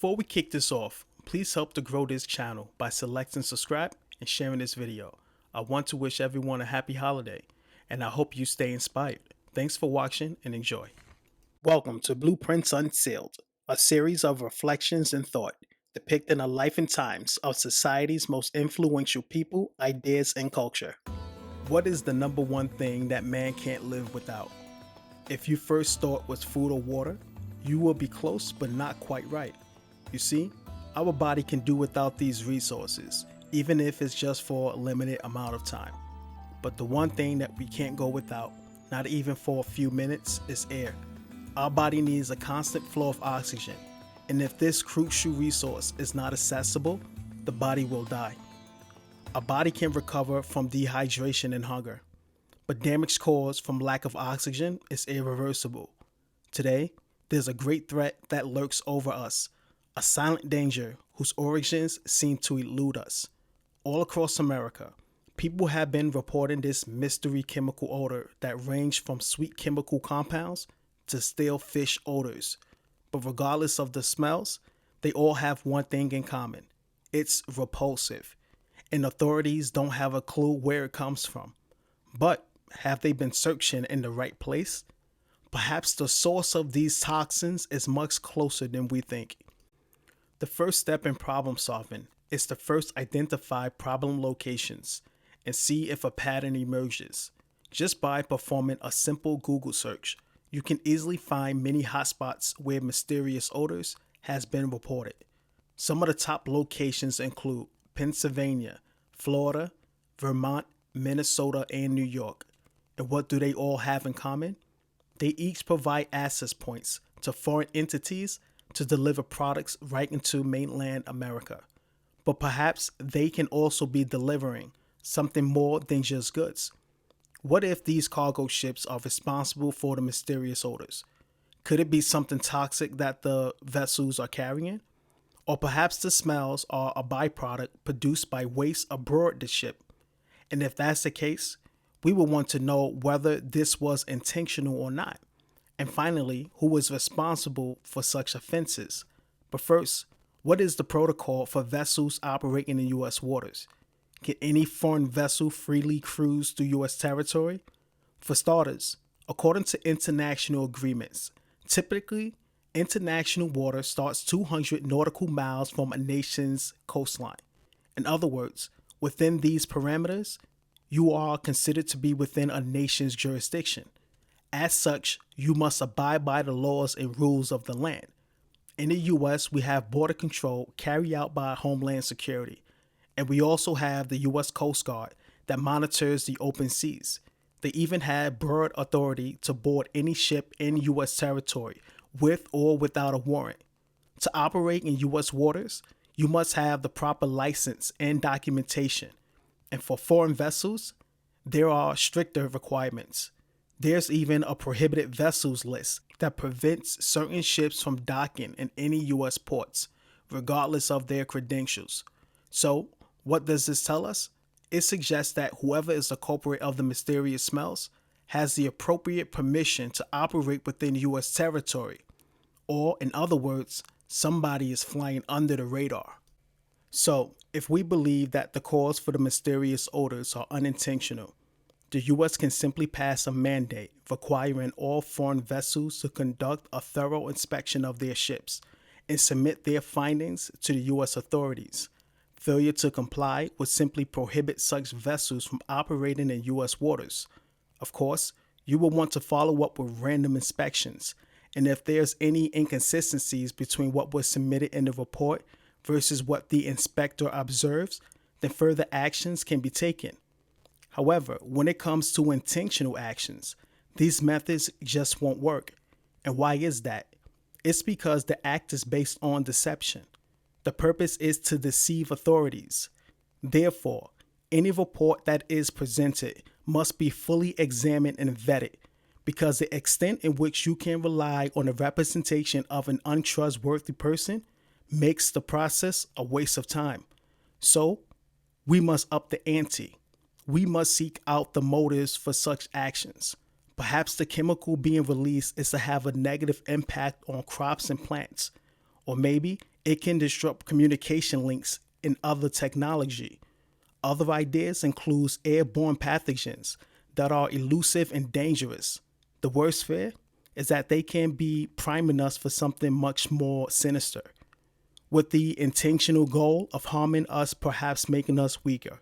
Before we kick this off, please help to grow this channel by selecting subscribe and sharing this video. I want to wish everyone a happy holiday, and I hope you stay inspired. Thanks for watching and enjoy. Welcome to Blueprints Unsealed, a series of reflections and thought depicting the life and times of society's most influential people, ideas, and culture. What is the number one thing that man can't live without? If your first thought was food or water, you will be close but not quite right. You see, our body can do without these resources, even if it's just for a limited amount of time. But the one thing that we can't go without, not even for a few minutes, is air. Our body needs a constant flow of oxygen, and if this crucial resource is not accessible, the body will die. A body can recover from dehydration and hunger, but damage caused from lack of oxygen is irreversible. Today, there's a great threat that lurks over us, a silent danger whose origins seem to elude us. All across America, people have been reporting this mystery chemical odor that range from sweet chemical compounds to stale fish odors. But regardless of the smells, they all have one thing in common. It's repulsive, and authorities don't have a clue where it comes from. But have they been searching in the right place? Perhaps the source of these toxins is much closer than we think. The first step in problem solving is to first identify problem locations and see if a pattern emerges. Just by performing a simple Google search, you can easily find many hotspots where mysterious odors has been reported. Some of the top locations include Pennsylvania, Florida, Vermont, Minnesota, and New York. And what do they all have in common? They each provide access points to foreign entities to deliver products right into mainland America. But perhaps they can also be delivering something more than just goods. What if these cargo ships are responsible for the mysterious odors? Could it be something toxic that the vessels are carrying? Or perhaps the smells are a byproduct produced by waste aboard the ship. And if that's the case, we will want to know whether this was intentional or not. And finally, who is responsible for such offenses? But first, what is the protocol for vessels operating in U.S. waters? Can any foreign vessel freely cruise through U.S. territory? For starters, according to international agreements, typically, international water starts 200 nautical miles from a nation's coastline. In other words, within these parameters, you are considered to be within a nation's jurisdiction. As such, you must abide by the laws and rules of the land. In the U.S., we have border control carried out by Homeland Security, and we also have the U.S. Coast Guard that monitors the open seas. They even have broad authority to board any ship in U.S. territory with or without a warrant. To operate in U.S. waters, you must have the proper license and documentation. And for foreign vessels, there are stricter requirements. There's even a prohibited vessels list that prevents certain ships from docking in any U.S. ports, regardless of their credentials. So, what does this tell us? It suggests that whoever is the culprit of the mysterious smells has the appropriate permission to operate within U.S. territory. Or, in other words, somebody is flying under the radar. So, if we believe that the cause for the mysterious odors are unintentional, the U.S. can simply pass a mandate requiring all foreign vessels to conduct a thorough inspection of their ships and submit their findings to the U.S. authorities. Failure to comply would simply prohibit such vessels from operating in U.S. waters. Of course, you will want to follow up with random inspections, and if there's any inconsistencies between what was submitted in the report versus what the inspector observes, then further actions can be taken. However, when it comes to intentional actions, these methods just won't work. And why is that? It's because the act is based on deception. The purpose is to deceive authorities. Therefore, any report that is presented must be fully examined and vetted, because the extent in which you can rely on the representation of an untrustworthy person makes the process a waste of time. So, we must up the ante. We must seek out the motives for such actions. Perhaps the chemical being released is to have a negative impact on crops and plants. Or maybe It can disrupt communication links in other technology. Other ideas include airborne pathogens that are elusive and dangerous. The worst fear is that they can be priming us for something much more sinister, with the intentional goal of harming us, perhaps making us weaker.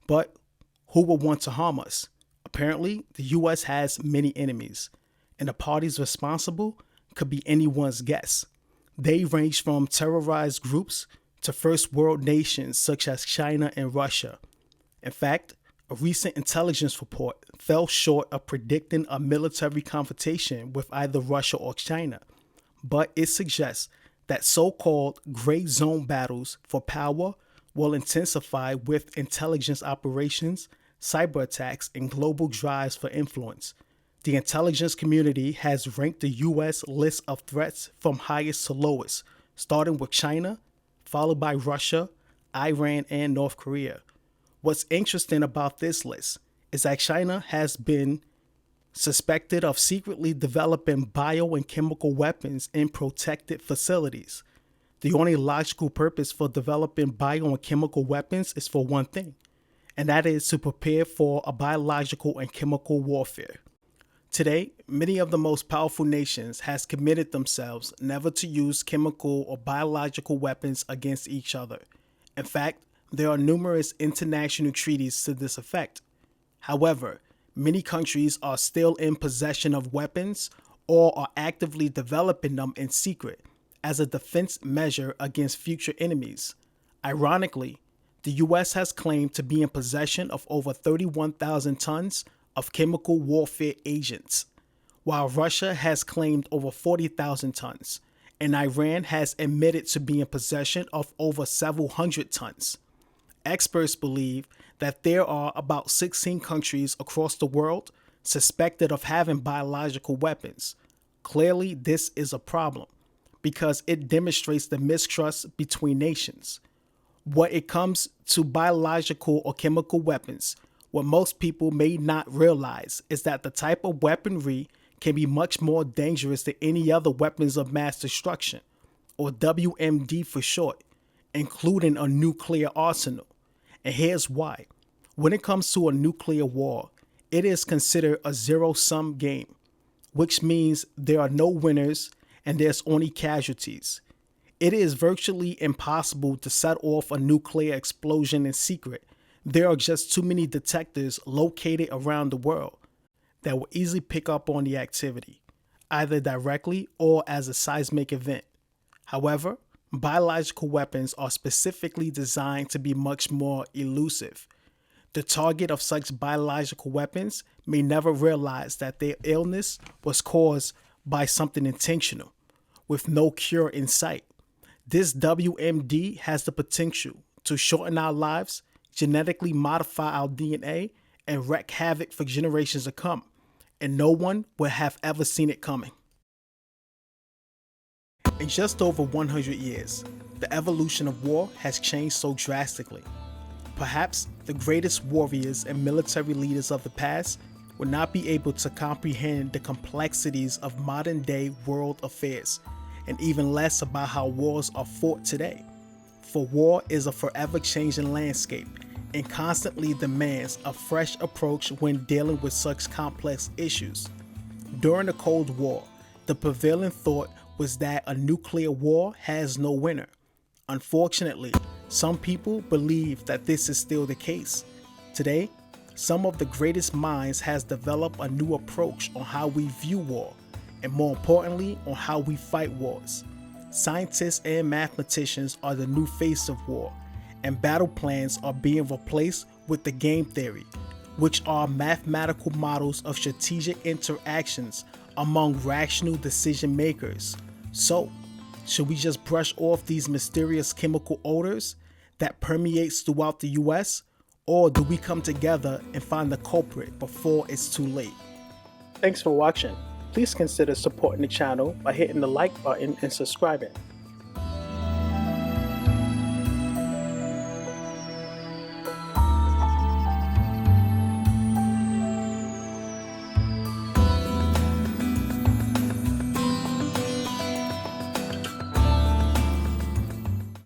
But who would want to harm us? Apparently, the US has many enemies, and the parties responsible could be anyone's guess. They range from terrorized groups to first world nations such as China and Russia. In fact, a recent intelligence report fell short of predicting a military confrontation with either Russia or China, but it suggests that so-called gray zone battles for power will intensify with intelligence operations, cyber attacks, and global drives for influence. The intelligence community has ranked the U.S. list of threats from highest to lowest, starting with China, followed by Russia, Iran, and North Korea. What's interesting about this list is that China has been suspected of secretly developing bio and chemical weapons in protected facilities. The only logical purpose for developing bio and chemical weapons is for one thing, and that is to prepare for a biological and chemical warfare. Today, many of the most powerful nations has committed themselves never to use chemical or biological weapons against each other. In fact, there are numerous international treaties to this effect. However, many countries are still in possession of weapons or are actively developing them in secret as a defense measure against future enemies. Ironically, the US has claimed to be in possession of over 31,000 tons of chemical warfare agents, while Russia has claimed over 40,000 tons, and Iran has admitted to be in possession of over several hundred tons. Experts believe that there are about 16 countries across the world suspected of having biological weapons. Clearly, this is a problem because it demonstrates the mistrust between nations. When it comes to biological or chemical weapons, what most people may not realize is that the type of weaponry can be much more dangerous than any other weapons of mass destruction, or WMD for short, including a nuclear arsenal. And here's why. When it comes to a nuclear war, it is considered a zero-sum game, which means there are no winners and there's only casualties. It is virtually impossible to set off a nuclear explosion in secret. There are just too many detectors located around the world that will easily pick up on the activity, either directly or as a seismic event. However, biological weapons are specifically designed to be much more elusive. The target of such biological weapons may never realize that their illness was caused by something intentional, with no cure in sight. This WMD has the potential to shorten our lives, genetically modify our DNA, and wreak havoc for generations to come, and no one will have ever seen it coming. In just over 100 years, the evolution of war has changed so drastically. Perhaps the greatest warriors and military leaders of the past would not be able to comprehend the complexities of modern-day world affairs, and even less about how wars are fought today. For war is a forever changing landscape and constantly demands a fresh approach when dealing with such complex issues. During the Cold War, the prevailing thought was that a nuclear war has no winner. Unfortunately, some people believe that this is still the case. Today, some of the greatest minds has developed a new approach on how we view war, and more importantly, on how we fight wars. Scientists and mathematicians are the new face of war, and battle plans are being replaced with the game theory, which are mathematical models of strategic interactions among rational decision makers. So, should we just brush off these mysterious chemical odors that permeates throughout the US, or do we come together and find the culprit before it's too late? Thanks for watching. Please consider supporting the channel by hitting the like button and subscribing.